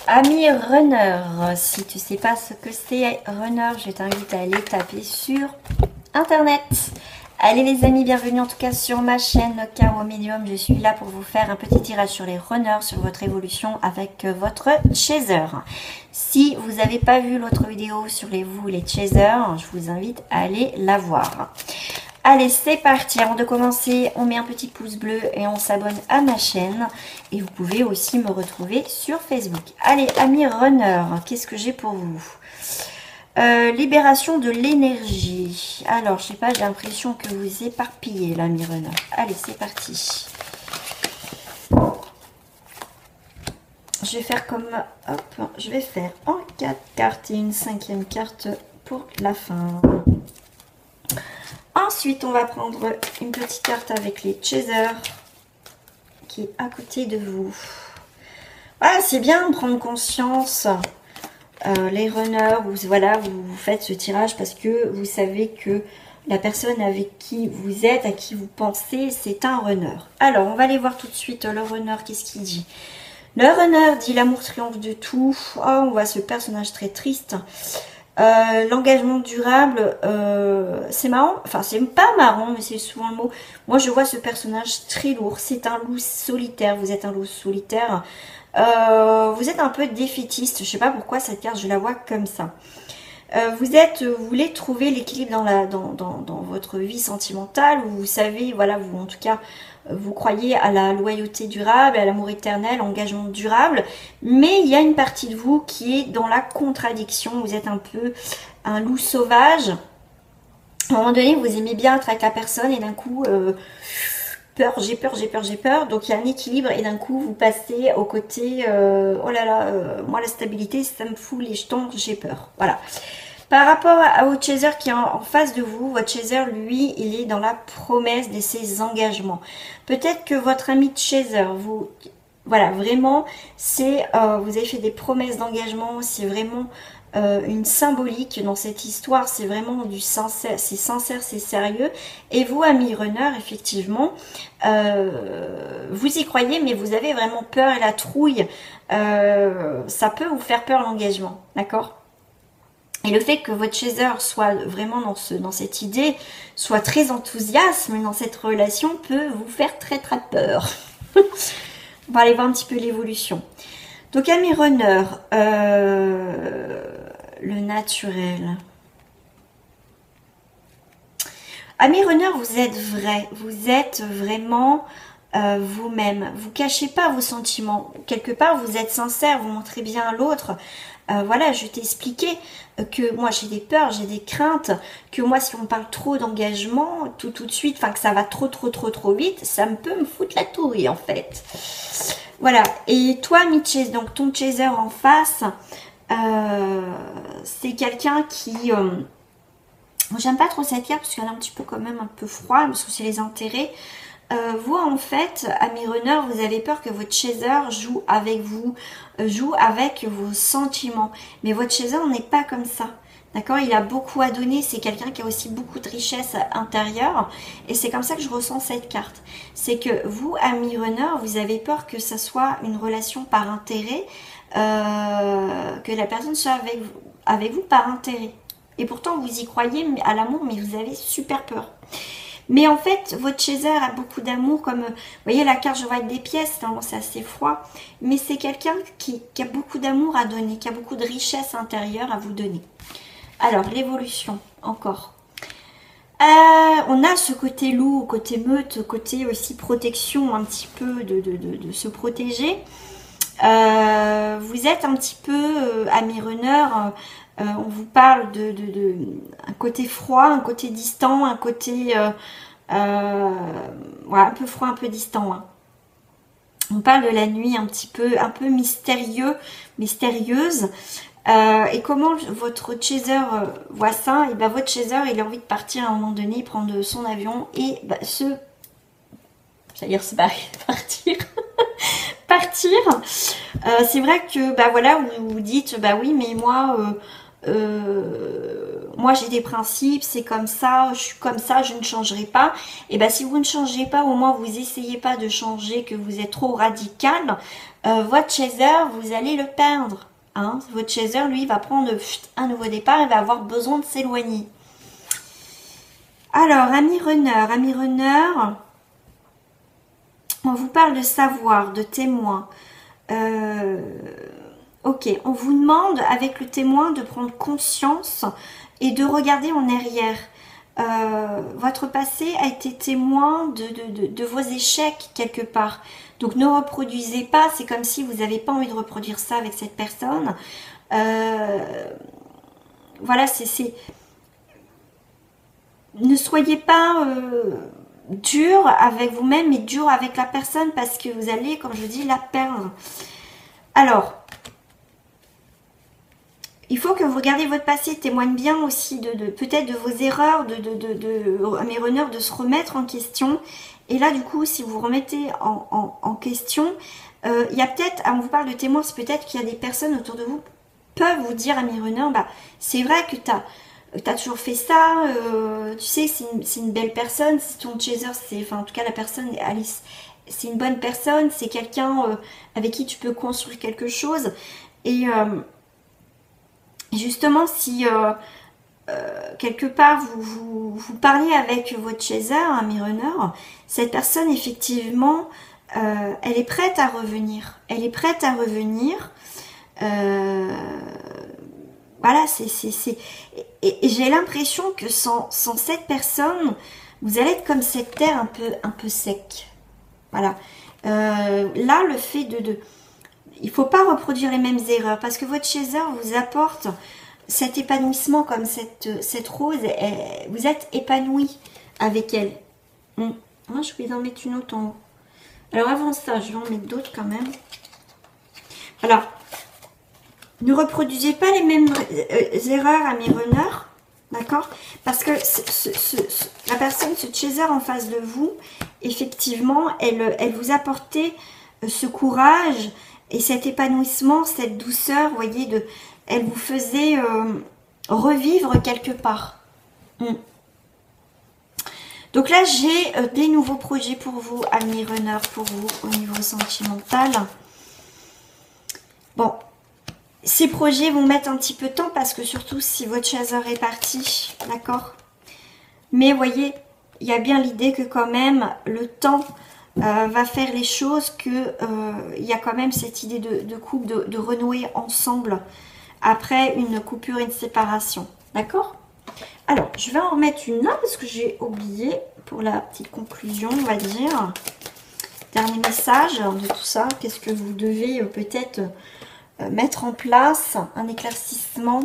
Ami runner, si tu sais pas ce que c'est runner, je t'invite à aller taper sur internet. Allez les amis, bienvenue en tout cas sur ma chaîne Caro Medium. Je suis là pour vous faire un petit tirage sur les runners, sur votre évolution avec votre chaser. Si vous n'avez pas vu l'autre vidéo sur les chasers, je vous invite à aller la voir. Allez, c'est parti. Avant de commencer, on met un petit pouce bleu et on s'abonne à ma chaîne. Et vous pouvez aussi me retrouver sur Facebook. Allez, amis runners, qu'est-ce que j'ai pour vous? Libération de l'énergie. Alors, je sais pas, j'ai l'impression que vous éparpillez, l'ami runner. Allez, c'est parti. Je vais faire comme... Hop, je vais faire en 4 cartes et une 5e carte pour la fin. Ensuite, on va prendre une petite carte avec les chasers qui est à côté de vous. Voilà, c'est bien de prendre conscience, les runners, voilà, vous faites ce tirage parce que vous savez que la personne avec qui vous êtes, à qui vous pensez, c'est un runner. Alors, on va aller voir tout de suite le runner, qu'est-ce qu'il dit? Le runner dit l'amour triomphe de tout. Oh, on voit ce personnage très triste. L'engagement durable, c'est marrant, enfin c'est pas marrant mais c'est souvent le mot. Moi je vois ce personnage très lourd, c'est un loup solitaire, vous êtes un loup solitaire, vous êtes un peu défaitiste, je sais pas pourquoi cette carte je la vois comme ça. Vous voulez trouver l'équilibre dans votre vie sentimentale, où vous savez, voilà, vous en tout cas, vous croyez à la loyauté durable, à l'amour éternel, engagement durable, mais il y a une partie de vous qui est dans la contradiction, vous êtes un peu un loup sauvage. À un moment donné, vous aimez bien être avec la personne et d'un coup, peur, j'ai peur, j'ai peur, j'ai peur, donc il y a un équilibre et d'un coup, vous passez au côté, oh là là, moi la stabilité, ça me fout les jetons, j'ai peur, voilà. Par rapport à votre chaser qui est en face de vous, votre chaser, lui, il est dans la promesse de ses engagements. Peut-être que votre ami chaser, vous, voilà, vraiment, c'est, vous avez fait des promesses d'engagement, c'est vraiment une symbolique dans cette histoire, c'est vraiment du sincère, c'est sérieux. Et vous, ami runner, effectivement, vous y croyez, mais vous avez vraiment peur et la trouille, ça peut vous faire peur l'engagement, d'accord? Et le fait que votre chaser soit vraiment dans cette idée, soit très enthousiaste dans cette relation, peut vous faire très très peur. On va aller voir un petit peu l'évolution. Donc, ami runner, le naturel. Ami runner, vous êtes vrai, vous êtes vraiment vous-même. Vous cachez pas vos sentiments. Quelque part, vous êtes sincère, vous montrez bien à l'autre. Voilà, je t'ai expliqué que moi j'ai des peurs, j'ai des craintes, que moi si on parle trop d'engagement, tout de suite, enfin que ça va trop vite, ça peut me foutre la tourie en fait. Voilà, et toi Mitch, donc ton chaser en face, c'est quelqu'un qui... moi j'aime pas trop cette carte parce qu'elle est un petit peu quand même un peu froide, parce que c'est les intérêts. Vous en fait, ami runner, vous avez peur que votre chaser joue avec vous, joue avec vos sentiments. Mais votre chaser n'est pas comme ça. D'accord? Il a beaucoup à donner, c'est quelqu'un qui a aussi beaucoup de richesse intérieure. Et c'est comme ça que je ressens cette carte. C'est que vous, ami runner, vous avez peur que ça soit une relation par intérêt, que la personne soit avec vous par intérêt. Et pourtant, vous y croyez à l'amour, mais vous avez super peur. Mais en fait, votre chaser a beaucoup d'amour, comme, vous voyez la carte, je vois avec des pièces, c'est assez froid, mais c'est quelqu'un qui a beaucoup d'amour à donner, qui a beaucoup de richesse intérieure à vous donner. Alors, l'évolution, encore. On a ce côté loup, côté meute, côté aussi protection, un petit peu de se protéger. Vous êtes un petit peu, ami runner, on vous parle un côté froid, un côté distant, un côté ouais, un peu froid, un peu distant. Hein. On parle de la nuit un peu mystérieuse. Et comment votre chaser voit ça? Et ben votre chaser, il a envie de partir à un moment donné, prendre son avion et bah, c'est-à-dire se barrer, partir. C'est vrai que bah voilà, vous vous dites bah oui, mais moi moi j'ai des principes, c'est comme ça, je suis comme ça, je ne changerai pas. Et bien si vous ne changez pas, au moins vous essayez pas de changer, que vous êtes trop radical, votre chaser, vous allez le perdre. Hein. Votre chaser, lui, va prendre un nouveau départ et va avoir besoin de s'éloigner. Alors, ami runner, on vous parle de savoir, de témoin. Ok, on vous demande avec le témoin de prendre conscience et de regarder en arrière. Votre passé a été témoin de vos échecs quelque part. Donc ne reproduisez pas, c'est comme si vous n'avez pas envie de reproduire ça avec cette personne. Voilà, c'est... Ne soyez pas dur avec vous-même, mais dur avec la personne parce que vous allez, comme je dis, la perdre. Alors, il faut que vous regardiez votre passé, témoigne bien aussi peut-être de vos erreurs, à mes runners, de se remettre en question. Et là, du coup, si vous remettez en question, il y a peut-être, on vous parle de témoins, c'est peut-être qu'il y a des personnes autour de vous peuvent vous dire à mes runners, bah, c'est vrai que tu as toujours fait ça, tu sais, c'est une belle personne, si ton chaser, enfin en tout cas la personne, Alice, c'est une bonne personne, c'est quelqu'un avec qui tu peux construire quelque chose. Et justement, si quelque part vous parlez avec votre chaser, un runner, cette personne effectivement, elle est prête à revenir. Elle est prête à revenir. Voilà, et j'ai l'impression que sans cette personne, vous allez être comme cette terre un peu sec. Voilà. Là, le fait il ne faut pas reproduire les mêmes erreurs parce que votre chaser vous apporte cet épanouissement comme cette rose. Vous êtes épanoui avec elle. Je vais en mettre une autre en haut. Alors avant ça, je vais en mettre d'autres quand même. Alors, ne reproduisez pas les mêmes erreurs à mes runners, d'accord? Parce que la personne, ce chaser en face de vous, effectivement, elle vous apportait ce courage et cet épanouissement, cette douceur, vous voyez, elle vous faisait revivre quelque part. Donc là, j'ai des nouveaux projets pour vous, amis runners, pour vous au niveau sentimental. Bon. Ces projets vont mettre un petit peu de temps parce que surtout si votre chaser est parti, d'accord? Mais vous voyez, il y a bien l'idée que quand même le temps va faire les choses, que il y a quand même cette idée de couple, de renouer ensemble après une coupure et une séparation, d'accord? Alors, je vais en remettre une là parce que j'ai oublié pour la petite conclusion, on va dire. Dernier message de tout ça, qu'est-ce que vous devez peut-être... mettre en place un éclaircissement,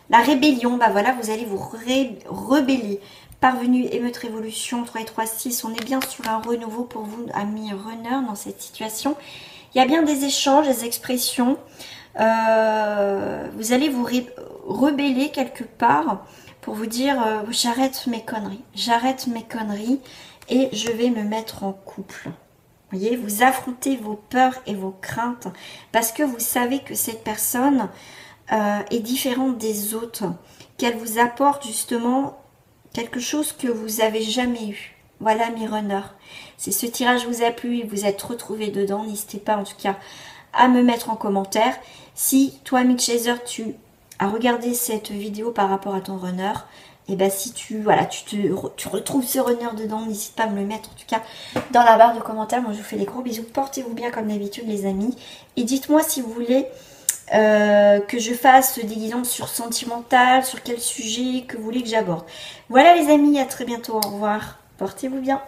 la rébellion, bah voilà, vous allez vous rebeller. Parvenu, émeute, révolution, 3 et 3, 6, on est bien sur un renouveau pour vous, amis runners, dans cette situation. Il y a bien des échanges, des expressions, vous allez vous rebeller quelque part pour vous dire, j'arrête mes conneries et je vais me mettre en couple. Vous voyez, vous affrontez vos peurs et vos craintes parce que vous savez que cette personne est différente des autres, qu'elle vous apporte justement quelque chose que vous n'avez jamais eu. Voilà mes runners. Si ce tirage vous a plu et vous êtes retrouvés dedans, n'hésitez pas en tout cas à me mettre en commentaire. Si toi, ami chaser, tu as regardé cette vidéo par rapport à ton runner, et ben si tu retrouves ce runner dedans, n'hésite pas à me le mettre en tout cas dans la barre de commentaires. Moi je vous fais des gros bisous, portez-vous bien comme d'habitude les amis, et dites-moi si vous voulez que je fasse des guidances sur sentimental, sur quel sujet que vous voulez que j'aborde. Voilà les amis, à très bientôt, au revoir, portez-vous bien.